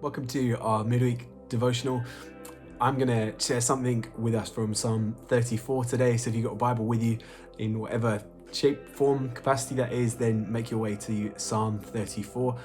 Welcome to our Midweek Devotional. I'm going to share something with us from Psalm 34 today. So if you've got a Bible with you in whatever shape, form, capacity that is, then make your way to Psalm 34.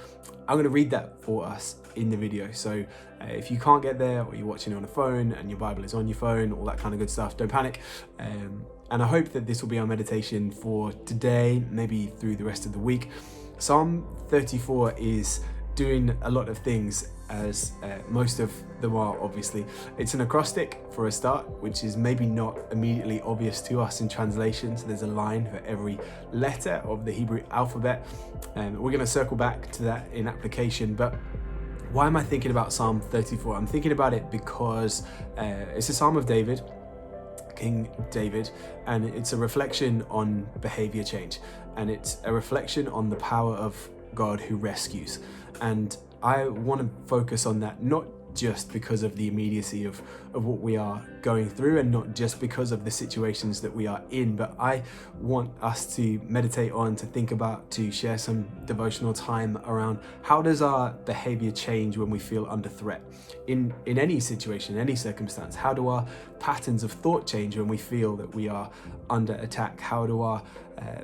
I'm going to read that for us in the video. So if you can't get there or you're watching it on a phone and your Bible is on your phone, all that kind of good stuff, don't panic. And I hope that this will be our meditation for today, maybe through the rest of the week. Psalm 34 is doing a lot of things, as most of them are, obviously. It's an acrostic for a start, which is maybe not immediately obvious to us in translation. So there's a line for every letter of the Hebrew alphabet. We're going to circle back to that in application. But why am I thinking about Psalm 34? I'm thinking about it because it's a Psalm of David, King David, and it's a reflection on behavior change. And it's a reflection on the power of God who rescues. And I want to focus on that, not just because of the immediacy of what we are going through and not just because of the situations that we are in, but I want us to meditate on, to think about, to share some devotional time around how does our behavior change when we feel under threat in any situation, any circumstance. How do our patterns of thought change when we feel that we are under attack? How do our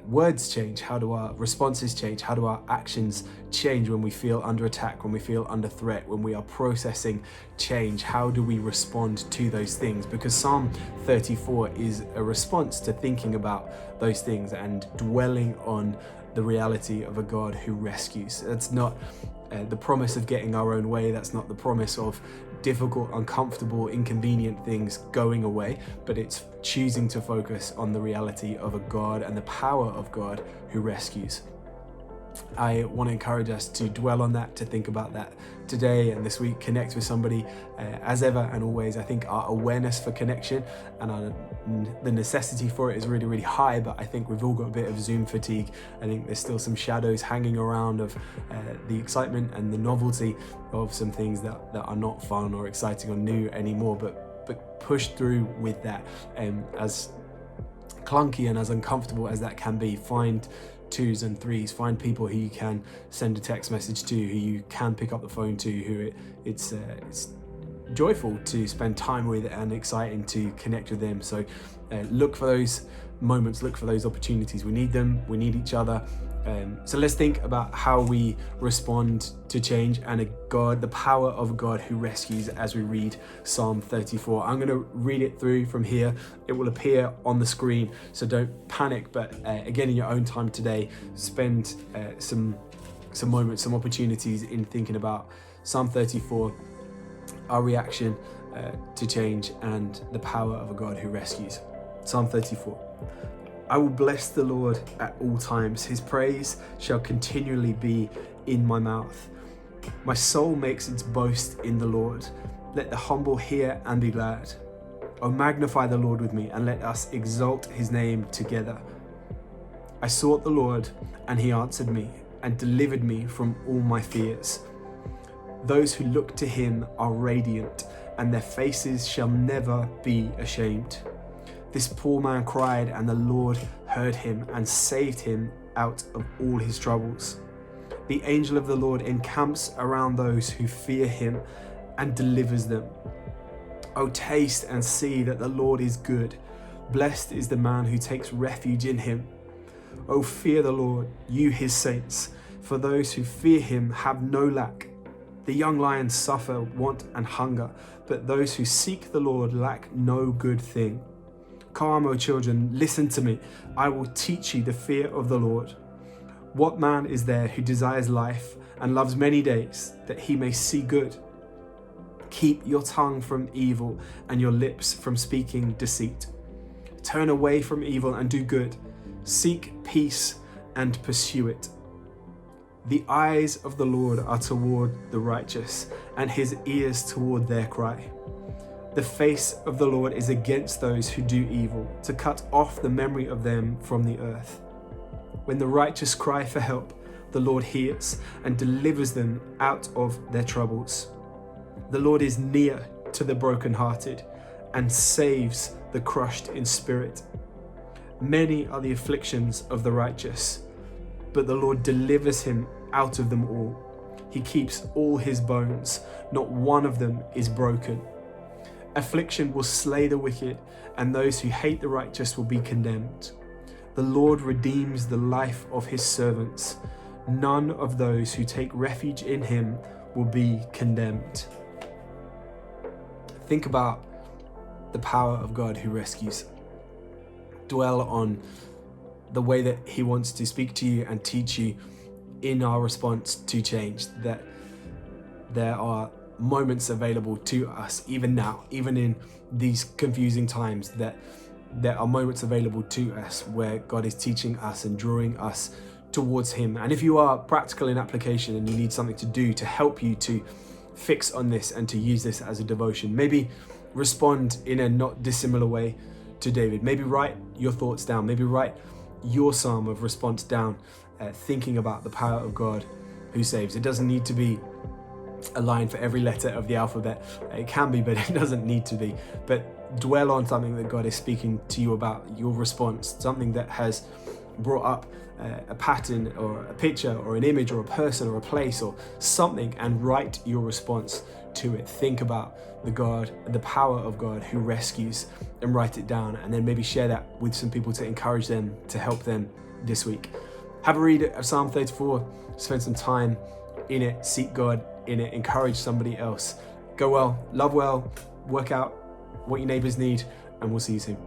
words change? How do our responses change? How do our actions change when we feel under attack, when we feel under threat, when we are processing change? How do we respond to those things? Because Psalm 34 is a response to thinking about those things and dwelling on the reality of a God who rescues. That's not the promise of getting our own way. That's not the promise of difficult, uncomfortable, inconvenient things going away, but it's choosing to focus on the reality of a God and the power of God who rescues. I want to encourage us to dwell on that, to think about that today and this week, connect with somebody as ever and always. I think our awareness for connection and the necessity for it is really, really high, but I think we've all got a bit of Zoom fatigue. I think there's still some shadows hanging around of the excitement and the novelty of some things that are not fun or exciting or new anymore, but push through with that. As clunky and as uncomfortable as that can be, find twos and threes, find people who you can send a text message to, who you can pick up the phone to, who it's joyful to spend time with and exciting to connect with them. So look for those moments, look for those opportunities. We need them, we need each other. So let's think about how we respond to change and the power of God who rescues as we read Psalm 34. I'm going to read it through from here. It will appear on the screen, so don't panic. But again, in your own time today, spend some moments, some opportunities in thinking about Psalm 34, our reaction to change and the power of a God who rescues. Psalm 34. I will bless the Lord at all times. His praise shall continually be in my mouth. My soul makes its boast in the Lord. Let the humble hear and be glad. Oh, magnify the Lord with me, and let us exalt his name together. I sought the Lord, and he answered me, and delivered me from all my fears. Those who look to him are radiant, and their faces shall never be ashamed. This poor man cried, and the Lord heard him and saved him out of all his troubles. The angel of the Lord encamps around those who fear him and delivers them. Oh, taste and see that the Lord is good. Blessed is the man who takes refuge in him. Oh, fear the Lord, you his saints, for those who fear him have no lack. The young lions suffer want and hunger, but those who seek the Lord lack no good thing. Come, O children, listen to me. I will teach you the fear of the Lord. What man is there who desires life and loves many days, that he may see good? Keep your tongue from evil and your lips from speaking deceit. Turn away from evil and do good. Seek peace and pursue it. The eyes of the Lord are toward the righteous, and his ears toward their cry. The face of the Lord is against those who do evil, to cut off the memory of them from the earth. When the righteous cry for help, the Lord hears and delivers them out of their troubles. The Lord is near to the brokenhearted and saves the crushed in spirit. Many are the afflictions of the righteous, but the Lord delivers him out of them all. He keeps all his bones. Not one of them is broken. Affliction will slay the wicked, and those who hate the righteous will be condemned. The Lord redeems the life of his servants. None of those who take refuge in him will be condemned. Think about the power of God who rescues. Dwell on the way that he wants to speak to you and teach you in our response to change, that there are moments available to us even now, even in these confusing times, that there are moments available to us where God is teaching us and drawing us towards him. And if you are practical in application and you need something to do to help you to fix on this and to use this as a devotion, maybe respond in a not dissimilar way to David. Maybe write your thoughts down. Maybe write your psalm of response down, thinking about the power of God who saves. It doesn't need to be a line for every letter of the alphabet. It can be, but it doesn't need to be. But dwell on something that God is speaking to you about, your response, something that has brought up a pattern or a picture or an image or a person or a place or something, and write your response to it. Think about the power of God who rescues, and write it down, and then maybe share that with some people to encourage them, to help them this week. Have a read of Psalm 34, spend some time in it, seek God in it, encourage somebody else. Go well, love well, work out what your neighbors need, and we'll see you soon.